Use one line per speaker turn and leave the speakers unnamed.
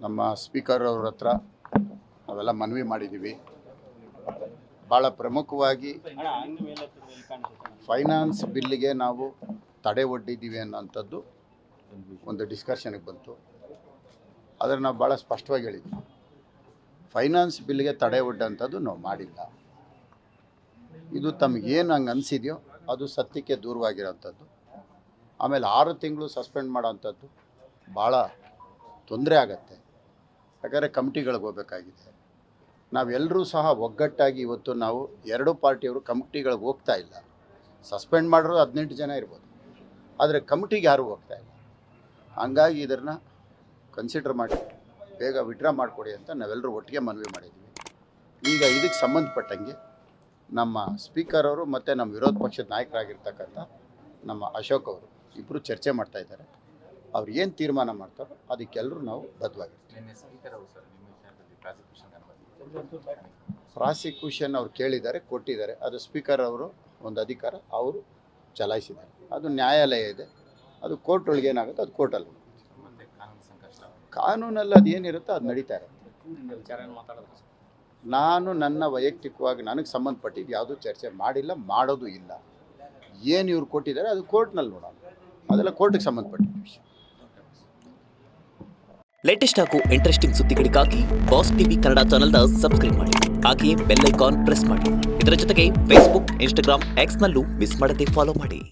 ನಮ್ಮ ಸ್ಪೀಕರ್ ಅವ್ರ ಹತ್ರ ನಾವೆಲ್ಲ ಮನವಿ ಮಾಡಿದ್ದೀವಿ. ಭಾಳ ಪ್ರಮುಖವಾಗಿ ಫೈನಾನ್ಸ್ ಬಿಲ್ಲಿಗೆ ನಾವು ತಡೆ ಒಡ್ಡಿದ್ದೀವಿ ಅನ್ನೋಂಥದ್ದು ಒಂದು ಡಿಸ್ಕಷನ್ಗೆ ಬಂತು. ಆದರೆ ನಾವು ಭಾಳ ಸ್ಪಷ್ಟವಾಗಿ ಹೇಳಿದ್ವಿ, ಫೈನಾನ್ಸ್ ಬಿಲ್ಗೆ ತಡೆ ಒಡ್ಡಂಥದ್ದು ನಾವು ಮಾಡಿಲ್ಲ. ಇದು ತಮಗೇನು ಹಂಗೆ ಅನಿಸಿದೆಯೋ ಅದು ಸತ್ಯಕ್ಕೆ ದೂರವಾಗಿರೋಂಥದ್ದು. ಆಮೇಲೆ 6 ತಿಂಗಳು ಸಸ್ಪೆಂಡ್ ಮಾಡೋವಂಥದ್ದು ಭಾಳ ತೊಂದರೆ ಆಗತ್ತೆ. ಯಾಕಂದರೆ ಕಮಿಟಿಗಳಿಗೆ ಹೋಗಬೇಕಾಗಿದೆ. ನಾವೆಲ್ಲರೂ ಸಹ ಒಗ್ಗಟ್ಟಾಗಿ ಇವತ್ತು ನಾವು 2 ಪಾರ್ಟಿಯವರು ಕಮಿಟಿಗಳಿಗೆ ಹೋಗ್ತಾ ಇಲ್ಲ. ಸಸ್ಪೆಂಡ್ ಮಾಡಿರೋದು 18 ಜನ ಇರ್ಬೋದು, ಆದರೆ ಕಮಿಟಿಗೆ ಯಾರೂ ಹೋಗ್ತಾ ಇಲ್ಲ. ಹಂಗಾಗಿ ಇದನ್ನು ಕನ್ಸಿಡರ್ ಮಾಡಿ ಬೇಗ ವಿಡ್ರಾ ಮಾಡಿಕೊಡಿ ಅಂತ ನಾವೆಲ್ಲರೂ ಒಟ್ಟಿಗೆ ಮನವಿ ಮಾಡಿದ್ವಿ. ಈಗ ಇದಕ್ಕೆ ಸಂಬಂಧಪಟ್ಟಂಗೆ ನಮ್ಮ ಸ್ಪೀಕರ್ ಅವರು ಮತ್ತು ನಮ್ಮ ವಿರೋಧ ಪಕ್ಷದ ನಾಯಕರಾಗಿರ್ತಕ್ಕಂಥ ನಮ್ಮ ಅಶೋಕ್ ಅವರು ಇಬ್ಬರು ಚರ್ಚೆ ಮಾಡ್ತಾಯಿದ್ದಾರೆ. ಅವ್ರು ಏನು ತೀರ್ಮಾನ ಮಾಡ್ತಾರೋ ಅದಕ್ಕೆಲ್ಲರೂ ನಾವು ಬದ್ಧವಾಗಿರ್ತೀವಿ. ಪ್ರಾಸಿಕ್ಯೂಷನ್ ಅವ್ರು ಕೇಳಿದ್ದಾರೆ, ಕೊಟ್ಟಿದ್ದಾರೆ. ಅದು ಸ್ಪೀಕರ್ ಅವರು ಒಂದು ಅಧಿಕಾರ ಅವರು ಚಲಾಯಿಸಿದ್ದಾರೆ. ಅದು ನ್ಯಾಯಾಲಯ ಇದೆ, ಅದು ಕೋರ್ಟ್ ಒಳಗೆ ಏನಾಗುತ್ತೆ ಅದು ಕೋರ್ಟಲ್ಲಿ. ಕಾನೂನಲ್ಲಿ ಅದು ಏನಿರುತ್ತೋ ಅದು ನಡೀತಾ ಇರುತ್ತೆ. ನಾನು ನನ್ನ ವೈಯಕ್ತಿಕವಾಗಿ ನನಗೆ ಸಂಬಂಧಪಟ್ಟಿದ್ದು ಯಾವುದೂ ಚರ್ಚೆ ಮಾಡಿಲ್ಲ, ಮಾಡೋದು ಇಲ್ಲ. ಏನು ಇವ್ರು ಕೊಟ್ಟಿದ್ದಾರೆ ಅದು ಕೋರ್ಟ್ನಲ್ಲಿ ನೋಡೋಣ, ಅದೆಲ್ಲ ಕೋರ್ಟಿಗೆ ಸಂಬಂಧಪಟ್ಟಿದ್ದ ವಿಷಯ.
ಲೇಟೆಸ್ಟ್ ಹಾಗೂ ಇಂಟ್ರೆಸ್ಟಿಂಗ್ ಸುದ್ದಿಗಳಿಗಾಗಿ ಬಾಸ್ ಟಿವಿ ಕನ್ನಡ ಚಾನೆಲ್ನ ಸಬ್ಸ್ಕ್ರೈಬ್ ಮಾಡಿ. ಹಾಗೆಯೇ ಬೆಲ್ ಐಕಾನ್ ಪ್ರೆಸ್ ಮಾಡಿ. ಇದರ ಜೊತೆಗೆ ಫೇಸ್ಬುಕ್, ಇನ್ಸ್ಟಾಗ್ರಾಮ್, ಎಕ್ಸ್ನಲ್ಲೂ ಮಿಸ್ ಮಾಡದೆ ಫಾಲೋ ಮಾಡಿ.